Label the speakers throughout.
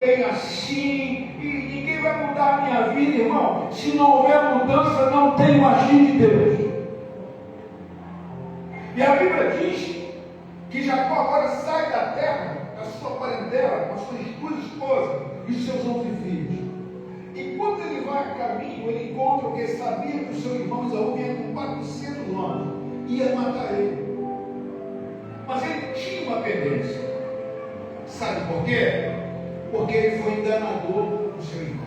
Speaker 1: bem assim, e ninguém vai mudar a minha vida, irmão. Se não houver mudança, não tem o agir de Deus. E a Bíblia diz que Jacó agora sai da terra, da sua parentela, com as suas duas esposas e os seus 11 filhos. E quando ele vai a caminho, ele encontra o que sabia que o seu irmão Esaú vinha com 400 homens, ia matar ele. Mas ele tinha uma pendência. Sabe por quê? Porque ele foi enganador do seu irmão.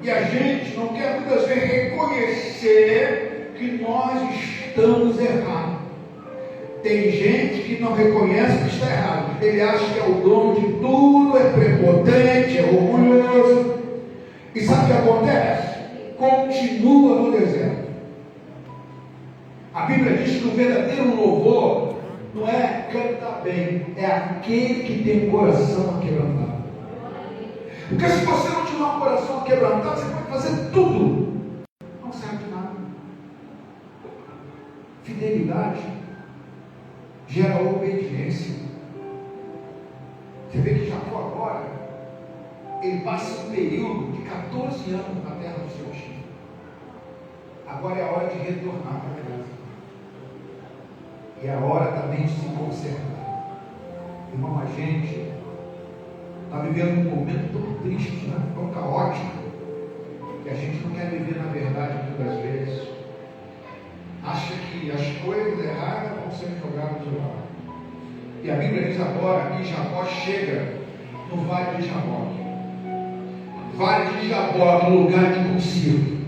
Speaker 1: E a gente não quer muitas vezes reconhecer que nós estamos errados. Tem gente que não reconhece que está errado. Ele acha que é o dono de tudo, é prepotente, é orgulhoso. E sabe o que acontece? Continua no deserto. A Bíblia diz que o verdadeiro louvor não é cantar bem, é aquele que tem o coração aquebrantado. Porque se você não tiver um coração aquebrantado, você pode fazer tudo. Não serve de nada. Fidelidade gera obediência. Você vê que Jacó agora, ele passa um período de 14 anos na terra do seu tio. Agora é a hora de retornar para a casa. E é a hora também de se consertar. Irmão, a gente está vivendo um momento tão triste, né? Tão caótico, que a gente não quer viver na verdade muitas vezes. Acha que as coisas erradas vão ser jogadas de lado. E a Bíblia diz agora que Jacó chega no Vale de Jaboque. Vale de Jaboque, lugar de conselho.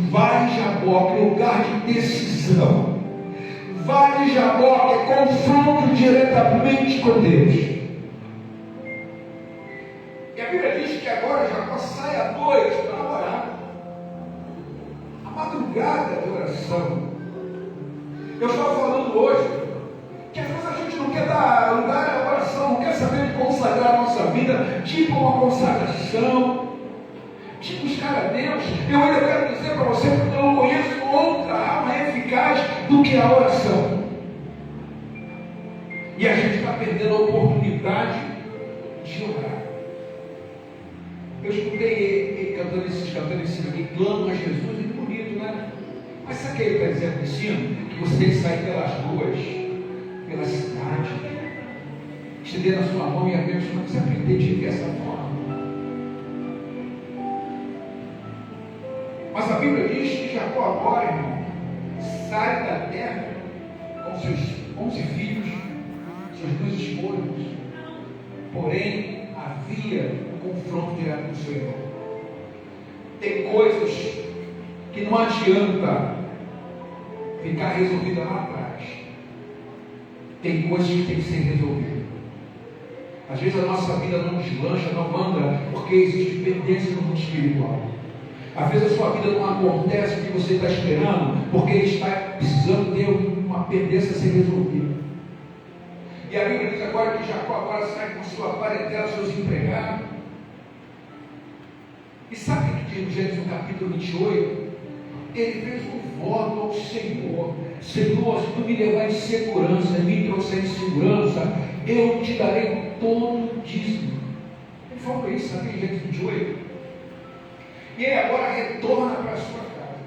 Speaker 1: Vale de Jaboque, lugar de decisão. Vale de Jaboque é confronto diretamente com Deus. E a Bíblia diz que agora Jacó sai à noite para orar. A madrugada de oração. Eu estava falando hoje que às vezes a gente não quer dar lugar à oração, não quer saber de consagrar a nossa vida, tipo uma consagração, de buscar a Deus. Eu ainda quero dizer para você que eu não conheço outra arma eficaz do que a oração. E a gente está perdendo a oportunidade de orar. Eu escutei ele cantando esse aqui, clamo a Jesus, e bonito, né? Mas sabe o que ele está dizendo em cima? Que você tem que sair pelas ruas, pela cidade, estender a sua mão e abençoar. Você aprender de dessa forma. Mas a Bíblia diz que Jacó agora, irmão, sai da terra com seus 11 filhos, suas 2 esposas. Porém, havia um confronto direto com o seu irmão. Tem coisas que não adianta ficar resolvida lá atrás. Tem coisas que tem que ser resolvidas. Às vezes a nossa vida não deslancha, não anda, porque existe pendência no mundo espiritual. Às vezes a sua vida não acontece o que você está esperando, porque está precisando ter uma pendência a ser resolvida. E a Bíblia diz agora que Jacó agora sai com sua parentela, seus empregados. E sabe o que diz no Gênesis no capítulo 28? Ele fez um voto ao Senhor: Senhor, se tu me levar em segurança, me trouxer em segurança, eu te darei todo o dízimo. Ele falou isso, sabe, em Gênesis 28. E ele agora retorna para a sua casa.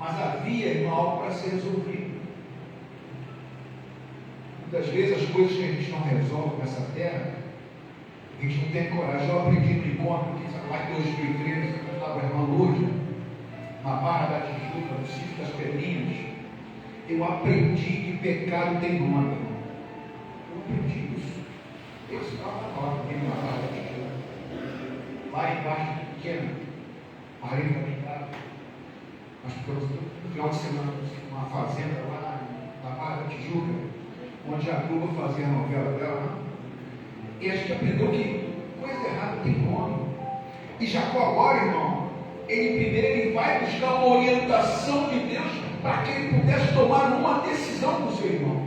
Speaker 1: Mas havia, irmão, algo para ser resolvido. Muitas vezes as coisas que a gente não resolve nessa terra, a gente não tem coragem. Eu aprendi no encontro, que lá em 2013, eu estava com a irmã Lúcia, na Barra da Tijuca, no sítio das Pedrinhas. Eu aprendi que pecado tem nome. Eu aprendi isso. Esse estava lá, na Barra da Tijuca. Lá embaixo, pequena, parei para pintar. Nós ficamos no final de semana numa fazenda lá na Barra da Tijuca, onde a Globo fazia a novela dela. E a gente aprendeu que coisa errada tem nome. E Jacó agora, irmão, ele vai buscar uma orientação de Deus para que ele pudesse tomar uma decisão com o seu irmão.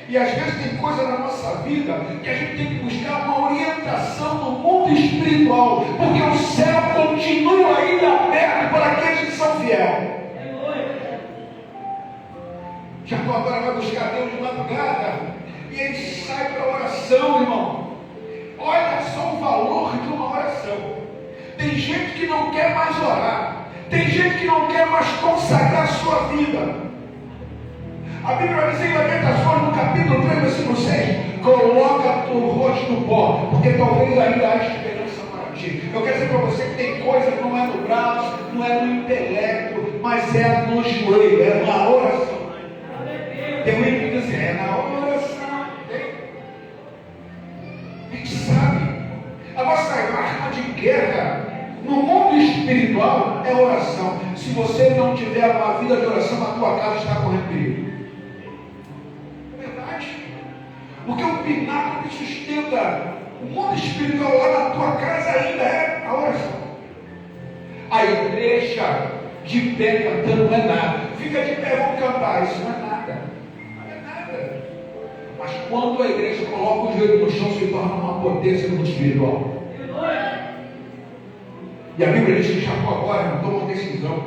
Speaker 1: E às vezes tem coisa na nossa vida que a gente tem que buscar uma orientação no mundo espiritual, porque o céu continua ainda aberto para aqueles que são fiéis. Jacó agora vai buscar Deus de madrugada, e ele sai para a oração, irmão. não quer mais consagrar a sua vida. A Bíblia vai dizer em Lamentações, no capítulo 3, versículo 6, coloca o rosto no pó, porque talvez ainda há esperança para ti. Eu quero dizer para você que tem coisa que não é no braço, não é no intelecto, mas é no joelho, é na oração. Tem um que diz assim, é na oração. A gente sabe, a nossa arma de guerra no mundo espiritual é oração. Se você não tiver uma vida de oração, a tua casa está correndo perigo. Porque o pináculo que sustenta o mundo espiritual lá na tua casa ainda é a oração. A igreja de pé cantando não é nada. Fica de pé, vamos cantar. Isso não é nada. Não é nada. Mas quando a igreja coloca o joelho no chão, se torna uma potência no mundo espiritual. E a Bíblia diz que Jacó agora não tomou uma decisão.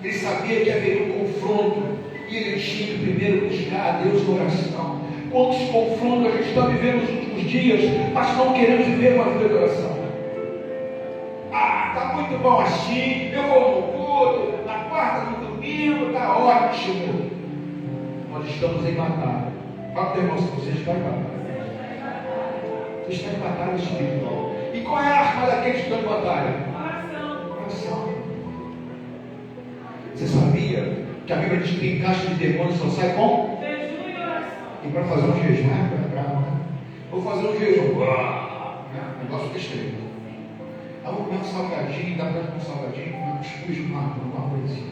Speaker 1: Ele sabia que haveria um confronto. E ele tinha que primeiro buscar a Deus na oração. Quantos confrontos a gente está vivendo nos últimos dias, mas não queremos viver uma vida de oração. Está muito bom assim, eu vou no culto, na quarta, no domingo, está ótimo. Nós estamos em batalha. Fala para o irmão, você está em batalha. Você está em batalha espiritual. E qual é a arma daqueles que estão em batalha? Oração. Você sabia que a Bíblia diz que tem caixa de demônios só sai com? E para fazer um jejum, vou fazer um jejum, negócio besteira. Aí vou comer um salgadinho, dá para comer um salgadinho, um cuscuz, uma coisinha.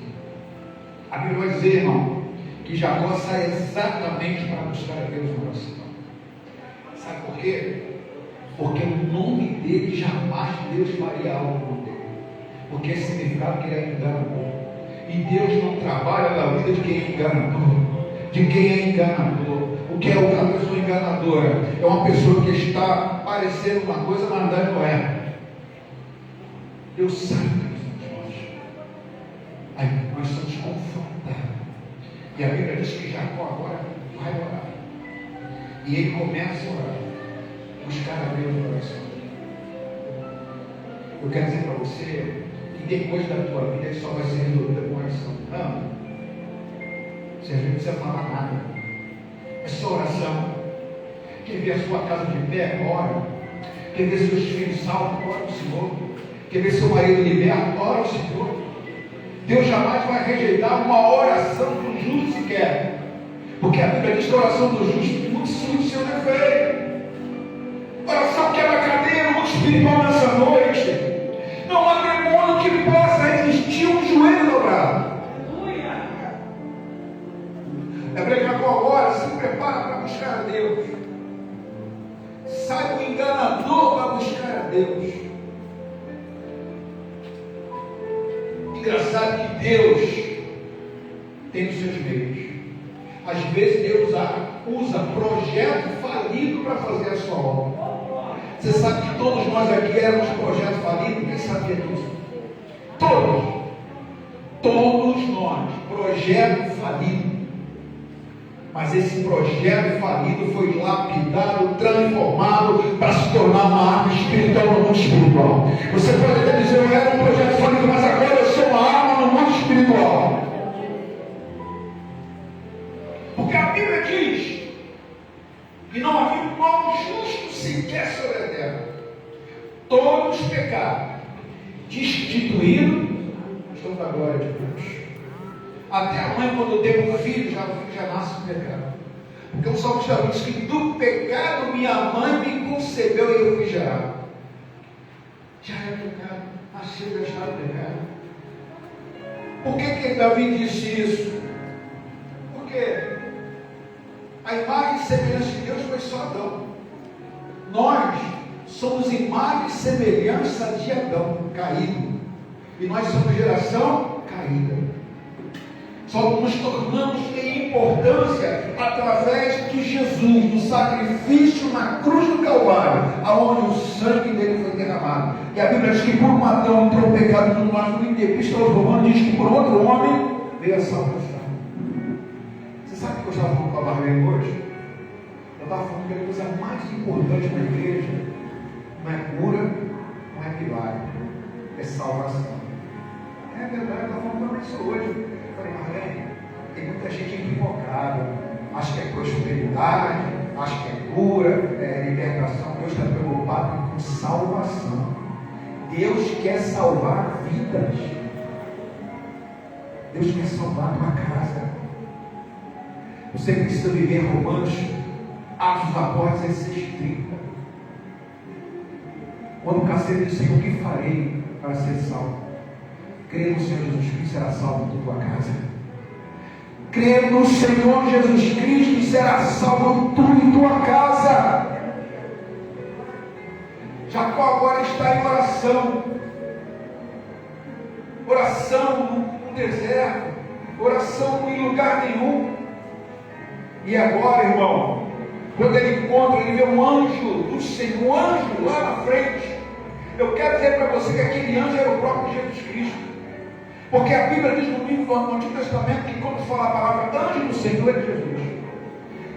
Speaker 1: A Bíblia vai dizer, irmão, que Jacó sai exatamente para buscar a Deus na oração. Sabe por quê? Porque no nome dele jamais Deus faria algo por ele. Porque esse significado que ele é enganador. E Deus não trabalha na vida de quem é enganador. De quem é enganador. O que é uma pessoa enganadora? É uma pessoa que está parecendo uma coisa, mas não é. Deus sabe que nós. Aí nós somos confrontados. E a Bíblia diz que Jacó agora vai orar. E ele começa a orar. Buscar a Deus na oração. Eu quero dizer para você que depois da tua vida ele só vai ser resolvida com oração. Não. Você não precisa falar nada. É só oração. Quer ver a sua casa de pé? Ora. Quer ver seus filhos salvos? Ora ao Senhor. Quer ver seu marido liberto? Ora ao Senhor. Deus jamais vai rejeitar uma oração do justo sequer. Porque a Bíblia diz que a oração do justo muito surge seu defeito. Oração quebra a cadeia no mundo espiritual nessa noite. Não há demônio que possa resistir um joelho dobrado. É pregar agora, se prepara para buscar a Deus. Sai do enganador para buscar a Deus. Engraçado que Deus tem os seus meios. Às vezes Deus usa projeto falido para fazer a sua obra. Você sabe que todos nós aqui éramos projeto falido? Quem sabia disso? Todos. Todos nós. Projeto falido. Mas esse projeto falido foi lapidado, transformado para se tornar uma arma espiritual no mundo espiritual. Você pode até dizer, eu era um projeto falido, mas agora eu sou uma arma no mundo espiritual. Porque a Bíblia diz que não havia um mal justo sequer sobre a terra. Todos pecaram, destituídos, estão da glória de Deus. Até a mãe, quando tem um filho, já nasce no pecado. Porque o salmista diz que do pecado minha mãe me concebeu e eu fui gerado. Já é pecado, nasceu e já está no pecado. Por que Davi disse isso? Porque a imagem e semelhança de Deus foi só Adão. Nós somos imagem e semelhança de Adão, caído. E nós somos geração caída. Só nos tornamos em importância através de Jesus, do sacrifício na cruz do Calvário, aonde o sangue dele foi derramado. E a Bíblia diz que por um Adão entrou o pecado no nós, no Epístola aos Romanos diz que por outro homem veio a salvação. Você sabe o que eu estava falando com a Marlene hoje? Eu estava falando que a coisa mais importante na igreja não é cura, não é milagre, é salvação. É verdade, eu estou falando isso hoje. Eu falei, Marlene, tem muita gente equivocada. Acho que é prosperidade, acho que é cura, é libertação. Deus está preocupado com salvação. Deus quer salvar vidas. Deus quer salvar a tua casa. Você precisa viver Romanos, Atos dos Apóstolos 16:30. Quando o carcereiro disse, o que farei para ser salvo? Crê no Senhor Jesus Cristo, será salvo em tua casa. Crê no Senhor Jesus Cristo e será salvo tu e tua casa. Jacó agora está em oração. Oração no deserto. Oração em lugar nenhum. E agora, irmão, quando ele encontra, ele vê um anjo do Senhor, um anjo lá na frente. Eu quero dizer para você que aquele anjo era o próprio Jesus Cristo. Porque a Bíblia diz no Antigo Testamento que quando fala a palavra anjo do Senhor é Jesus.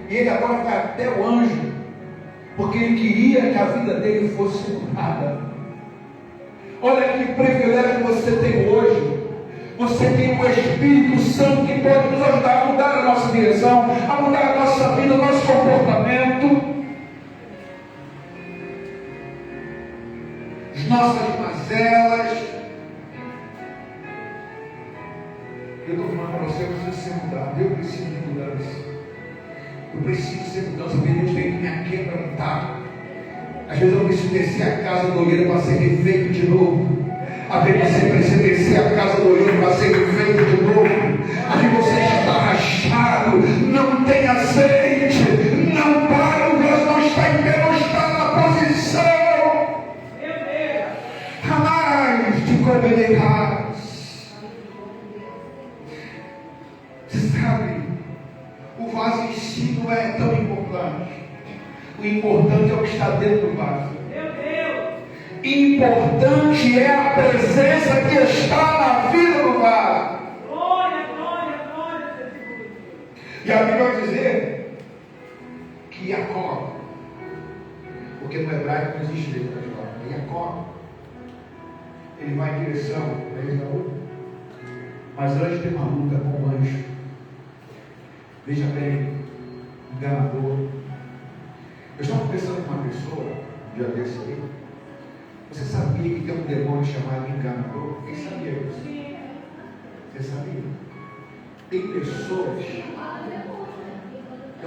Speaker 1: E ele agora vai até o anjo, porque ele queria que a vida dele fosse mudada. Olha que privilégio você tem hoje. Você tem o Espírito Santo que pode nos ajudar a mudar a nossa direção, a mudar a nossa vida, o nosso comportamento, as nossas mazelas. Eu estou falando para você, eu preciso ser mudado. Eu preciso de mudança. Eu preciso ser mudança, porque Deus tem que me aquebrantar. Às vezes eu preciso descer a casa do olheiro para ser refeito de novo. Às vezes você precisa descer a casa do olheiro para ser refeito de novo. Às vezes você está rachado, não tem azeite, não para, o vaso não está em pé, não está na posição. Jamais te condenerás. Sabe, o vaso em si não é tão importante. O importante é o que está dentro do vaso. Importante é a presença que está na vida do vaso. Glória, glória, glória. E a Bíblia vai dizer que Jacó, porque no hebraico não existe letra de Jacó, Jacó, ele vai em direção a Esaú, mas antes tem uma luta com o anjo. Veja bem, enganador. Eu estava conversando com uma pessoa, já desse aí. Você sabia que tem um demônio chamado enganador? Quem sabia disso? Você sabia? Tem pessoas, tem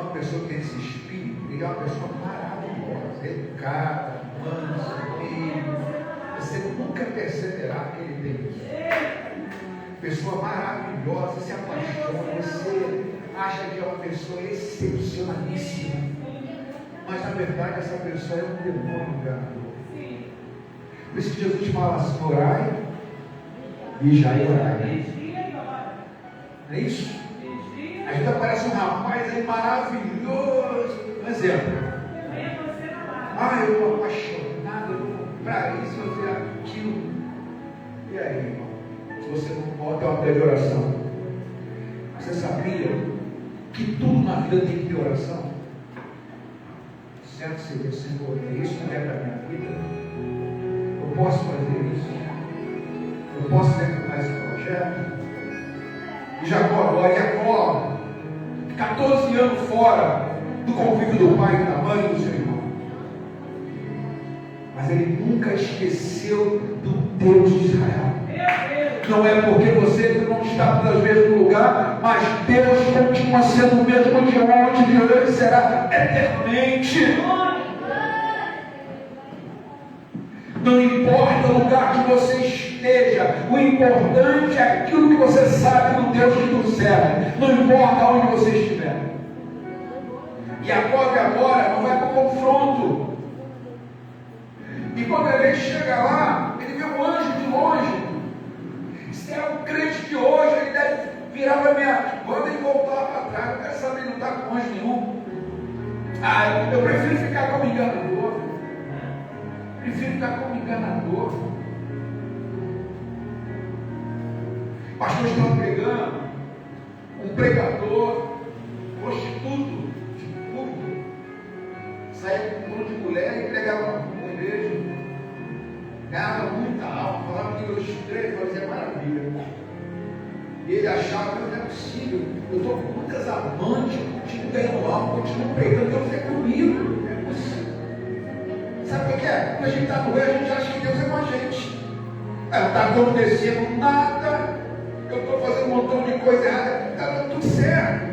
Speaker 1: uma pessoa que tem esse espírito, ele é uma pessoa maravilhosa, educada, mansa, firme. Você nunca perceberá que ele tem isso. Pessoa maravilhosa, você se apaixona, você acha que é uma pessoa excepcionalíssima, mas na verdade essa pessoa é um demônio enganador. Por isso que Jesus fala assim: orai e já orai. Não é isso? A gente aparece um rapaz aí maravilhoso. Um exemplo. Eu estou apaixonado, eu vou comprar isso, eu vou fazer aquilo. E aí, irmão? Se você não pode ter uma breve oração. Você sabia que tudo na vida tem que ter oração? Certo seria, Senhor, é isso que é para a minha vida? Eu posso fazer isso? Eu posso executar esse projeto? E Jacó, 14 anos fora do convívio do pai e da mãe e do seu irmão. Mas ele nunca esqueceu do Deus de Israel. Não é porque você não está no mesmo lugar, mas Deus continua sendo o mesmo de ontem, de hoje, será eternamente. Não importa o lugar que você esteja, o importante é aquilo que você sabe do Deus que tu serve. Não importa onde você estiver. E agora não vai para o confronto. E quando ele chega lá, ele vê um anjo de longe. Se é um crente de hoje, ele deve virar para minha banda e voltar para trás. Eu quero saber, não está com anjo nenhum. Eu prefiro ficar como enganador. Prefiro ficar como enganador. Pastor estava pregando um pregador, prostituto, de público, saía com um grupo de mulher e pregava na igreja. Ganhava muita alma, falava que eu estudei, fazia maravilha. Ele achava que não é possível. Eu estou com muitas amantes, continuo ganhando algo, continuo pregando, Deus é comigo. Não é possível. Sabe o que é? Quando a gente está no meio, a gente acha que Deus é com a gente. Não está acontecendo nada. Eu estou fazendo um montão de coisa errada. Está dando tudo certo.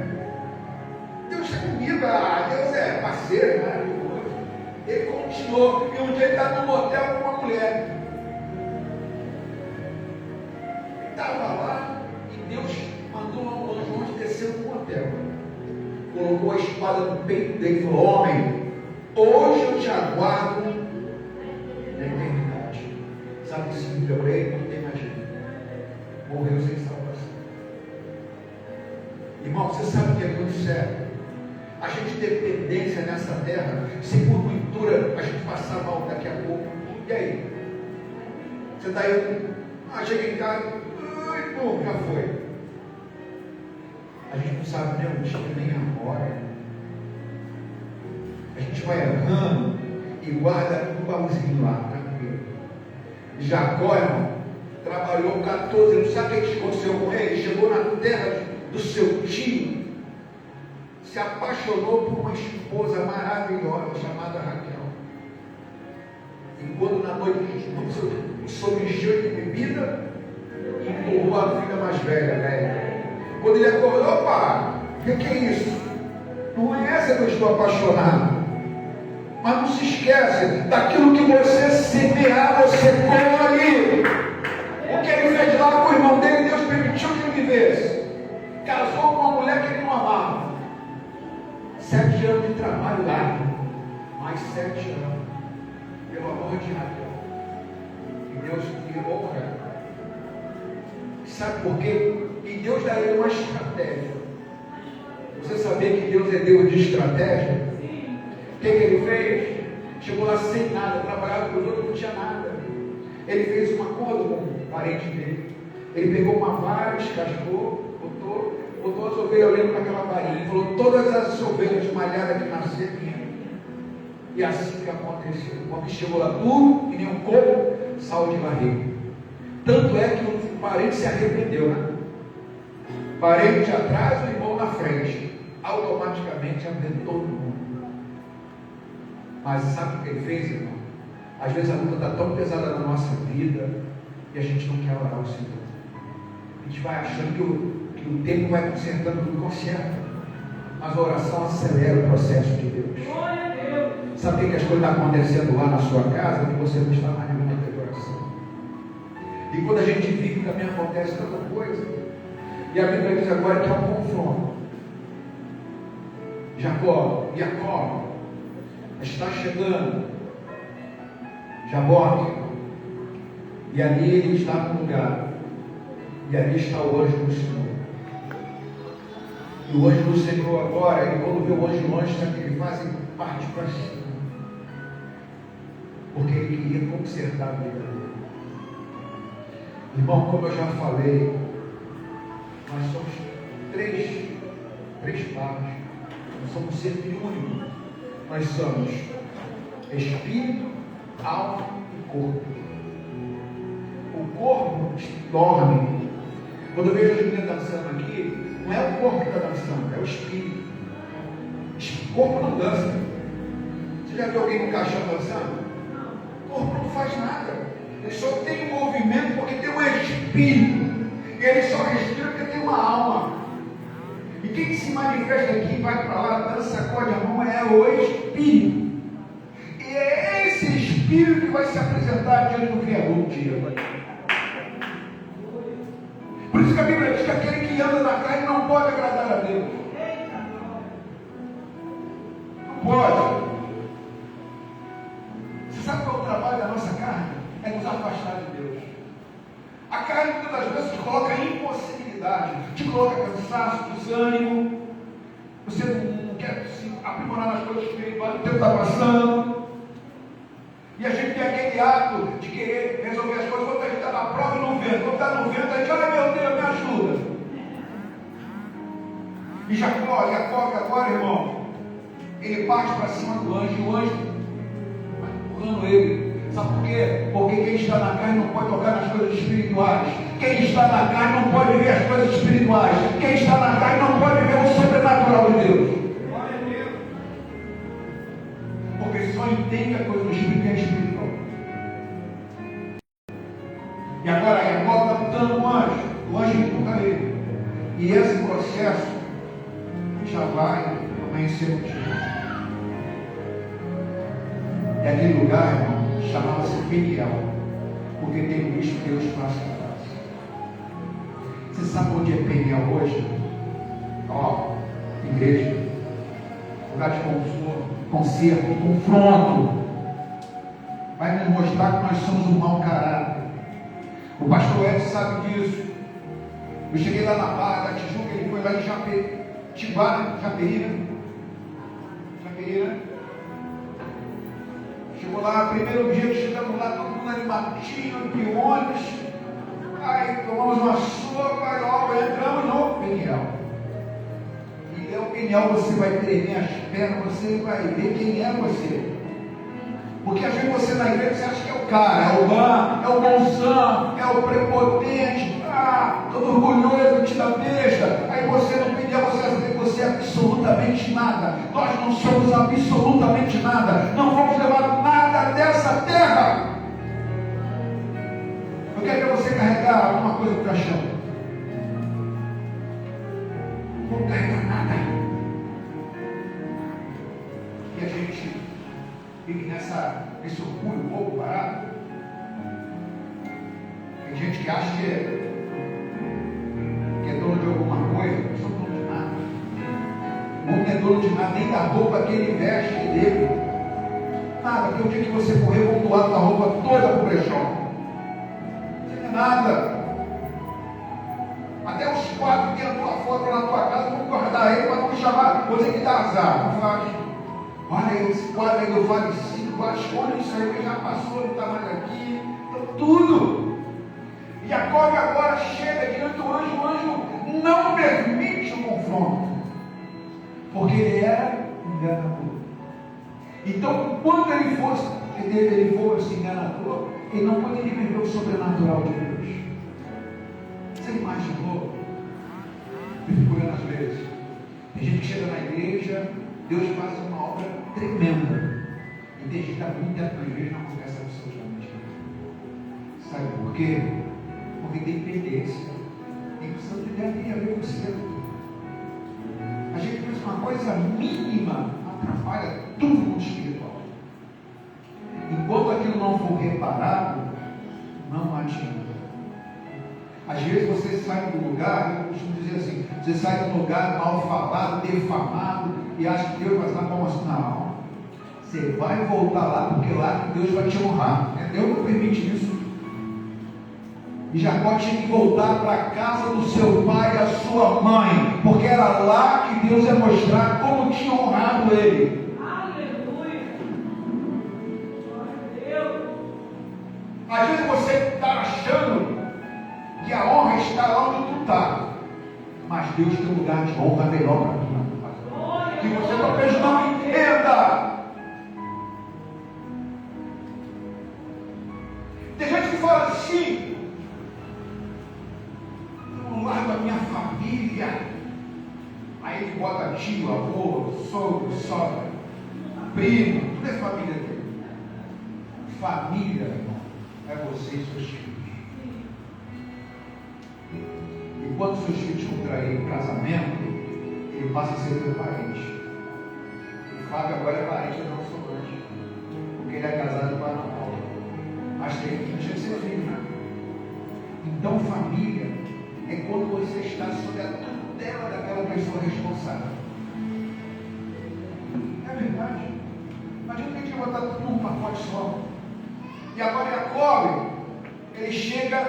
Speaker 1: Deus está comigo. Deus é parceiro, maravilhoso. Ele continuou. E um dia ele estava no motel com uma mulher. Ele estava lá e Deus mandou um anjo onde desceu no motel. Colocou a espada no peito dele e falou: homem, hoje eu te aguardo na eternidade. Sabe o que significa para ele? Não tem mais jeito. Morreu sem salvação. Irmão, você sabe o que é muito sério? A gente tem dependência nessa terra. Se porventura a gente passar mal daqui a pouco, e aí? Você está aí, chega em casa, bom, já foi. A gente não sabe nem o dia, nem a hora. A gente vai errando e guarda um baúzinho lá, tranquilo. Jacó, irmão, trabalhou 14 anos. Sabe o que aconteceu com ele? Chegou na terra do seu tio, se apaixonou por uma esposa maravilhosa chamada Raquel. E quando na noite o sol encheu de bebida, empurrou a filha mais velha, né? Quando ele acordou, opa, o que é isso? Não é essa que eu estou apaixonado. Mas não se esquece, daquilo que você semear, você colhe. O que ele fez lá com o irmão dele, Deus permitiu que ele vivesse. Casou com uma mulher que ele não amava. 7 anos de trabalho lá, mais 7 anos, pelo amor de Raquel. E Deus virou ela. Sabe por quê? E Deus dá ele uma estratégia. Você sabia que Deus é Deus de estratégia? O que ele fez? Chegou lá sem nada, trabalhava com os outros, não tinha nada. Ele fez um acordo com o parente dele. Ele pegou uma vara, descascou, botou as ovelhas olhando para aquela varinha e falou: todas as ovelhas malhadas que nasceram. E assim que aconteceu. Quando chegou lá duro, que nem um coco, saiu de barriga. Tanto é que o parente se arrependeu, né? Parente atrás, o irmão na frente. Automaticamente arrebentou todo mundo. Mas sabe o que ele fez, irmão? Às vezes a luta está tão pesada na nossa vida e a gente não quer orar ao Senhor. A gente vai achando que o tempo vai consertando tudo, conserta. Mas a oração acelera o processo de Deus. Sabe o que as coisas estão acontecendo lá na sua casa? Que você não está mais no momento de oração. E quando a gente vive, também acontece tanta coisa. E a Bíblia diz agora que é um confronto. Jacó está chegando Jaboque, e ali ele está no lugar, e ali está o anjo do Senhor. E o anjo do Senhor agora, ele quando vê o anjo longe, sabe o que ele faz? Ele parte para cima, porque ele queria consertar a vida dele. Irmão, como eu já falei, nós somos três partes. Nós somos ser único. Nós somos espírito, alma e corpo. O corpo dorme. Quando eu vejo as meninas dançando aqui, não é o corpo que está dançando, é o espírito. O corpo não dança. Você já viu alguém no caixão dançando? O corpo não faz nada. Ele só tem um movimento porque tem um espírito. E ele só respira porque tem uma alma. E quem se manifesta aqui, vai para lá, dança, sacode a mão, é o Espírito. E é esse Espírito que vai se apresentar diante do Criador um dia. Por isso que a Bíblia diz que aquele que anda na carne não pode agradar a Deus. Não pode. Você sabe qual é o trabalho da nossa carne? É nos afastar de Deus. A carne muitas vezes te coloca impossibilidade, te coloca cansaço, desânimo. Você não quer se aprimorar nas coisas espirituais, o tempo está passando. E a gente tem aquele ato de querer resolver as coisas. Quando a gente está na prova e no vento, quando está no vento, a gente, ai meu Deus, me ajuda. E Jacó agora, irmão, ele parte para cima do anjo, e o anjo vai empurrando ele. Sabe por quê? Porque quem está na carne não pode tocar nas coisas espirituais. Quem está na carne não pode ver as coisas espirituais. Quem está na carne não pode ver o sobrenatural de Deus. Porque só entende a coisa do Espírito é espiritual. E agora Jacó está lutando com o anjo empurra ele. E esse processo já vai amanhecer no dia. E aquele lugar, irmão, chamava-se Peniel, porque tem visto Deus face a face. Você sabe onde é Peniel hoje? Ó, igreja, lugar de conserto, confronto. Vai nos mostrar que nós somos um mau caráter. O pastor Edson sabe disso. Eu cheguei lá na Barra da Tijuca, ele foi lá em Japerina. Chegou lá, primeiro dia que chegamos lá, todo mundo animadinho, peões. Aí tomamos uma sopa, entramos no Peniel. E é o Peniel, você vai tremer as pernas, você vai ver quem é você. Porque às vezes você na igreja você acha que é o cara, é o bom, é o bonzão, é o prepotente, todo orgulhoso, tira besta. Aí você não pediu, você acha que você é absolutamente nada. Nós não somos absolutamente nada. Não vamos levar nada dessa terra. Eu quero ver você carregar alguma coisa para o caixão. Não vou carregar nada. E a gente fique nesse orgulho um pouco parado. Tem gente que acha que é dono de alguma coisa. Eu não sou dono de nada. O homem não é dono de nada, nem da roupa que ele veste dele. Nada, porque o dia que você morrer, vão doar tua roupa toda para o brechó. Não é nada. Até os quadros que tem a tua foto na tua casa, vão guardar ele para não me chamar. Você que dá azar. Não faz. Olha esse quadro aí do falecido, esconde isso aí, que já passou, não está mais aqui. Então, tudo. Jacó agora chega diante do anjo, o anjo não permite o confronto, porque ele era enganador. Então, quando ele fosse enganador, ele não poderia viver o sobrenatural de Deus. Você imaginou? Eu fico olhando às vezes. Tem gente que chega na igreja, Deus faz uma obra tremenda. E tem gente que está muito tempo na igreja e não acontece absolutamente nada. Sabe por quê? Porque tem pendência. E precisa ter a ver com o seu. A gente pensa que uma coisa mínima atrapalha tudo no espiritual. Enquanto aquilo não for reparado, não adianta. Às vezes você sai do lugar, eu costumo dizer assim, você sai de um lugar mal falado, defamado, e acha que Deus vai estar como assim, não. Você vai voltar lá, porque lá Deus vai te honrar. Deus não permite isso. E Jacó tinha que voltar para a casa do seu pai e a sua mãe, porque era lá que Deus ia mostrar como tinha honrado ele.
Speaker 2: Aleluia! Glória a Deus!
Speaker 1: Às vezes você está achando que a honra está lá onde tu está, mas Deus tem um lugar de honra melhor para tu. Que você talvez não entenda. Tem gente que fala assim: eu largo a minha família. Aí ele bota tio, avô, sogro, sogra, primo, tudo é família dele. Família, irmão, é você e seus filhos. E quando seus filhos contraírem casamento, ele passa a ser teu parente. O Fábio agora é parente do nosso Solange, porque ele é casado com a Ana Paula. Mas tem que deixar de ser filho, né? Então, família é quando você está sob a tutela daquela pessoa responsável. É verdade. Imagina que a gente vai botar tudo num pacote só. E agora Jacó, ele chega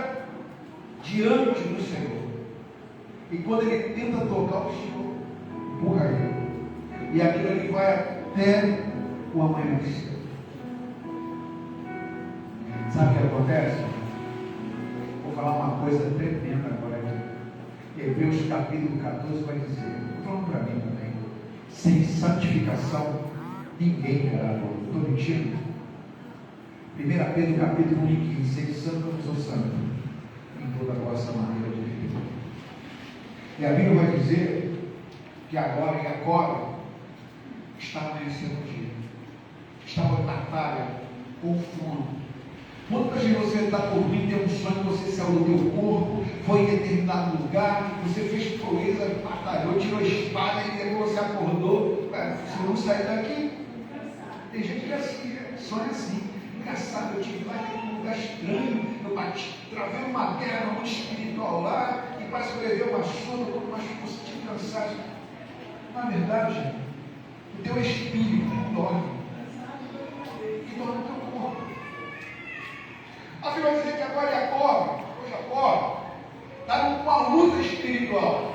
Speaker 1: diante do Senhor. E quando ele tenta tocar o Senhor, empurra ele. E aquilo ali vai até o amanhecer. Sabe o que acontece? Vou falar uma coisa tremenda agora aqui. Hebreus capítulo 14 vai dizer, estou falando para mim também, sem santificação ninguém verá a Deus. Estou mentindo? 1 Pedro capítulo 1 e 15, sem santo eu não sou santo. em toda a vossa maneira de viver. E a Bíblia vai dizer que agora e agora está amanhecendo o dia. Está uma batalha, confronto. Quantas vezes você está dormindo, tem um sonho, você saiu do teu corpo, foi em determinado lugar, você fez proeza, batalhou, tirou a espada e depois você acordou. Se não sair daqui, tem gente que é assim, sonha assim. Engraçado, eu tive lá em um lugar estranho, eu travei uma guerra muito espiritual lá, e parece que eu levei uma sopa, mas você tinha cansado. Na verdade, o teu espírito dorme. E dorme o teu corpo. A Bíblia vai dizer que agora Jacó está numa luta espiritual.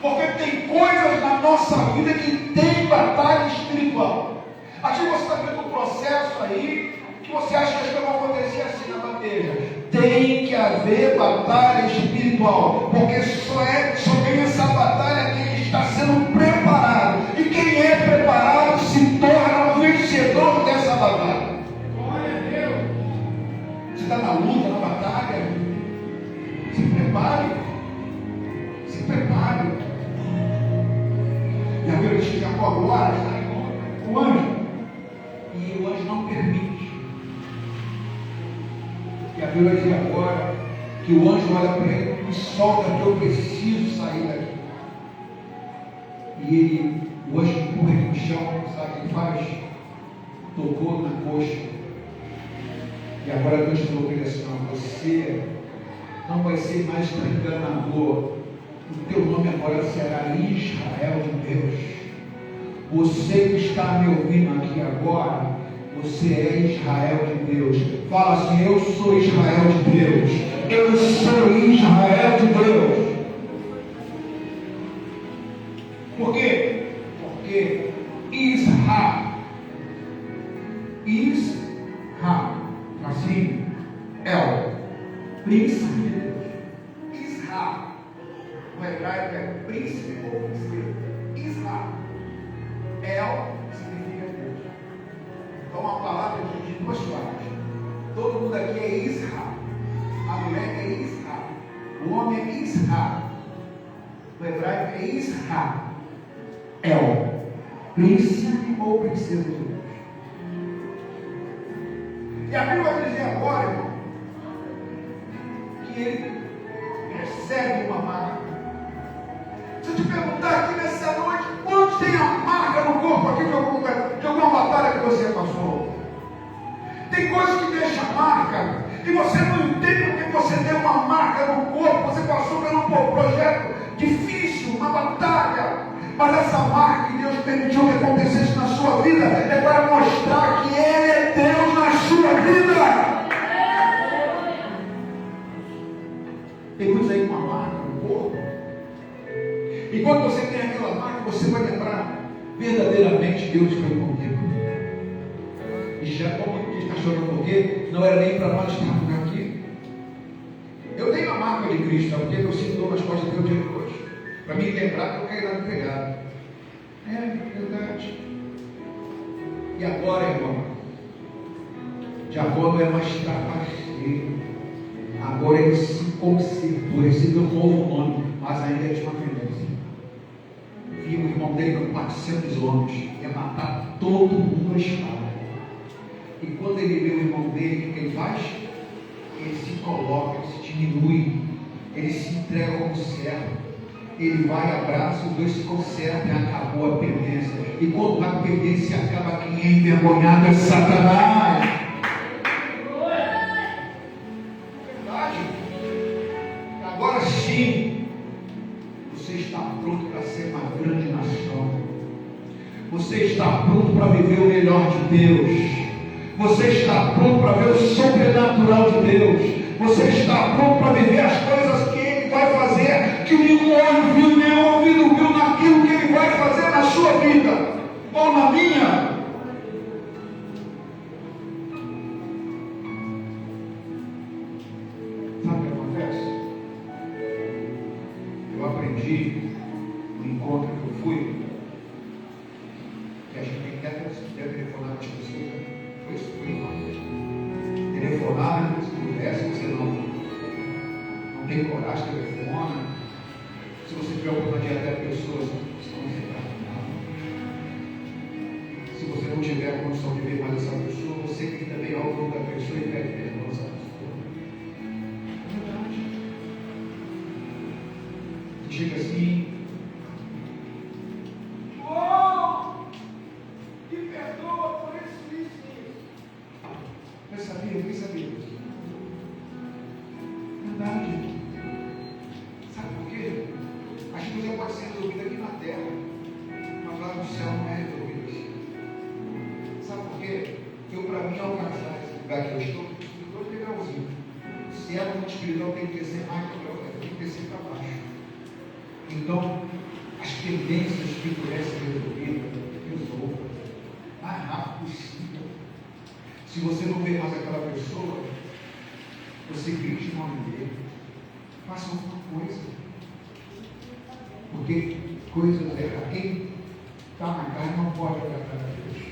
Speaker 1: Porque tem coisas na nossa vida que tem batalha espiritual. Aqui você está vendo um processo aí, que você acha que as coisas vão acontecer assim na bandeja. Tem que haver batalha espiritual. Porque só vem essa batalha quem está sendo preparado. E quem é preparado se torna o vencedor dessa batalha. Glória a Deus. Você está na luta, na batalha, se prepare. Se prepare. E a Bíblia diz que Jacó agora está em o anjo. E o anjo não permite. E a Bíblia diz agora que o anjo olha para ele e solta que eu preciso sair daqui. E o anjo empurra ele no chão, sabe o que ele faz? Tocou na coxa. E agora Deus falou para ele assim: você não vai ser mais enganador. O teu nome agora será Israel de Deus. Você que está me ouvindo aqui agora, você é Israel de Deus. Fala assim: eu sou Israel de Deus. Eu sou Israel de Deus. Por quê? Porque Israel, assim, príncipe de Deus. Israel, no hebraico é príncipe ou princesa. Israel significa Deus. Então, uma palavra de duas partes. Todo mundo aqui é Israel. A mulher é Israel. O homem é Israel. No hebraico é Israel. Príncipe ou princesa de Deus. E a Bíblia vai dizer agora, irmão, que ele recebe uma marca. Se eu te perguntar aqui nessa noite, quantos tem a marca no corpo aqui de alguma batalha que você passou? Tem coisas que deixam marca, e você não entende porque você tem uma marca no corpo, você passou por um projeto difícil, uma batalha. Mas essa marca que Deus permitiu que acontecesse na sua vida é para mostrar que Ele é Deus na sua vida. Tem muitos aí com uma marca no corpo. E quando você tem aquela marca, você vai lembrar verdadeiramente Deus foi comigo. E já como diz, está chorando porque não era nem para nós estarmos aqui. Eu tenho a marca de Cristo, porque eu sinto nas costas do dia de hoje. Para me lembrar que eu caí lá no pegado. É verdade. E agora, irmão, Jacó não é mais trapaceiro. Agora ele se consertou, recebeu um novo nome, mas ainda é de uma tendência. Viu o irmão dele com 400 homens, ia matar todo mundo à espada. E quando ele vê o irmão dele, o que ele faz? Ele se coloca, ele se diminui, ele se entrega como servo. Ele vai, abraça, os dois se consertam e acabou a pendência. E quando a pendência acaba, quem é envergonhado é Satanás. Verdade. Agora sim, você está pronto para ser uma grande nação. Você está pronto para viver o melhor de Deus. Você está pronto para ver o sobrenatural de Deus. Você está pronto para viver as coisas que Ele vai fazer, que nenhum olho viu, nenhum ouvido viu, naquilo que Ele vai fazer na sua vida, ou na minha. Sabe o que acontece? Eu aprendi no encontro que eu fui, que a gente tem que até telefonar para as pessoas. Foi isso, foi igual. Telefonar, se pudesse, você não. tem coragem, telefona. Se você tiver alguma dieta de pessoas, você não vai ficar com nada. Se você não tiver a condição de ver mais essa pessoa, você que também é o dono da pessoa e pede perdão a essa pessoa. É verdade. Chega assim. Oh! Me perdoa por isso. Mas sabia? Quem sabia disso? Verdade. Sabe por quê? As coisas podem ser resolvidas aqui na terra, mas lá no céu não é resolvido assim. Sabe por quê? Eu, para mim, alcançar esse lugar que eu estou legalzinho. Se é muito espiritual, tem que descer mais para baixo, tem que descer para baixo. Então, as tendências que pudessem ser resolvidas, resolva. Mais rápido possível. Se você não vê mais aquela pessoa, você grite o nome dele. Faça alguma coisa. Porque coisas quem está na carne não pode agradar a Deus.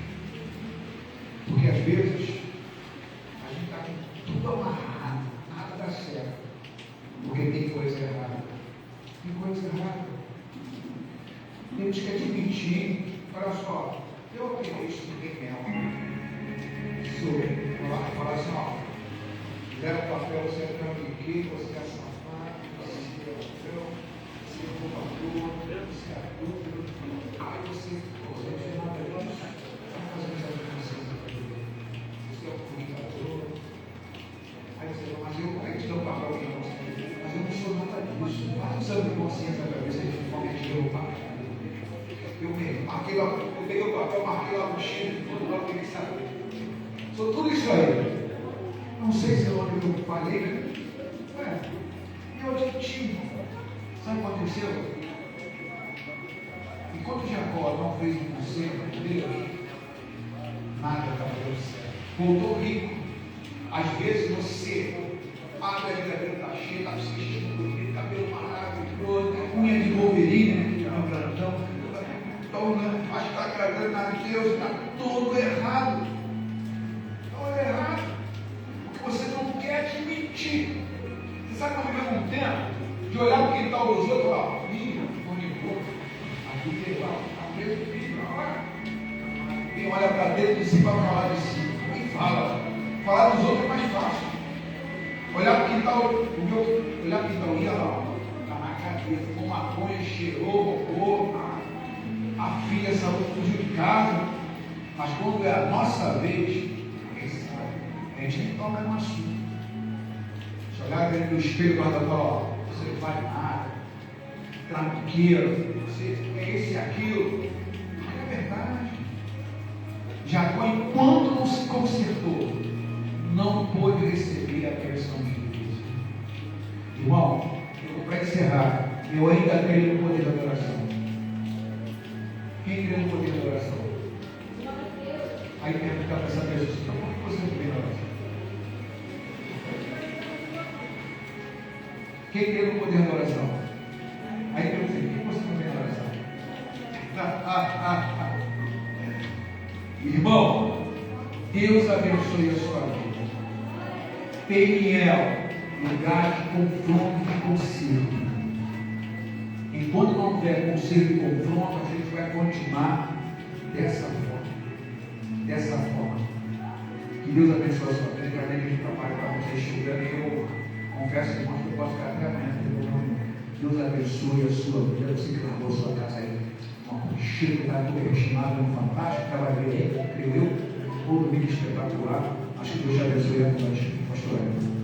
Speaker 1: Porque às vezes a gente está com tudo amarrado, nada dá certo. Porque tem coisa errada. Tem coisa errada. Temos que admitir, olha só, eu aprendi isso no Mel. Falar assim, ó, leva o papel, você é trambiqueiro, você é safado, você é ladrão, você é roubador, você é adúltero. Aí você não fez nada disso, está fazendo essa consciência para Deus. Você é um comunicador. Aí você fala, mas eu, como é que te dá um papel de consciência? Mas eu não sou nada disso. Faz um exame de consciência na cabeça de como é que eu pago. Eu peguei o papel, marquei lá no Chile, todo lá para saber. Sou tudo isso aí. Não sei se é o que eu falei, né? Eu admitivo. Sabe o que aconteceu? Enquanto Jacó não fez um conselho com Deus, nada estava dando certo. Voltou rico. Às vezes você abre a geladeira, está cheia, está se vestindo bonito, cabelo maravilhoso, unha de Wolverine, né? Que é um grandão. Então, acho que está agradando a Deus, está tudo errado. Tudo errado. Porque você não quer admitir. Você sabe quando vem um tempo de olhar para o quintal dos outros e falar, filho, bonito, aqui tem lá, a mesma filho, olha. Quem olha para dentro de si para falar de si. Quem fala? Falar dos outros é mais fácil. Olhar para o quintal, olhar para o quintal, ia lá, está na cabeça, com maconha, cheirou, roubou. A filha saiu fugiu de casa, mas quando é a nossa vez, quem sabe, a gente nem toca no assunto. Se olhar dentro do espelho, guarda e fala, ó, você não faz nada, tranquilo, você é esse e aquilo. Não é verdade. Jacó, enquanto não se consertou, não pôde receber a versão de Deus. Irmão, para encerrar, eu ainda creio no poder da oração. Quem crê no poder da oração? Aí perguntar para essa pessoa, então por que você não crê na oração? Quem crê no poder da oração? Aí pergunta, por que você não crê na oração? Irmão, Deus abençoe a sua vida. Peniel, lugar de confronto e conselho. Enquanto não houver conselho e confronto, a gente vai continuar dessa forma. Dessa forma. Que Deus abençoe a sua vida. Que a gente trabalhe para você estudando. Eu confesso, irmãos, que eu posso ficar até amanhã. Deus abençoe a sua vida. Você que lavou a sua casa aí. Um cheiro que está tudo retinado, um fantástico trabalho aí, creio eu. Todo vídeo espetacular. Acho que Deus te abençoe a noite. Pastor.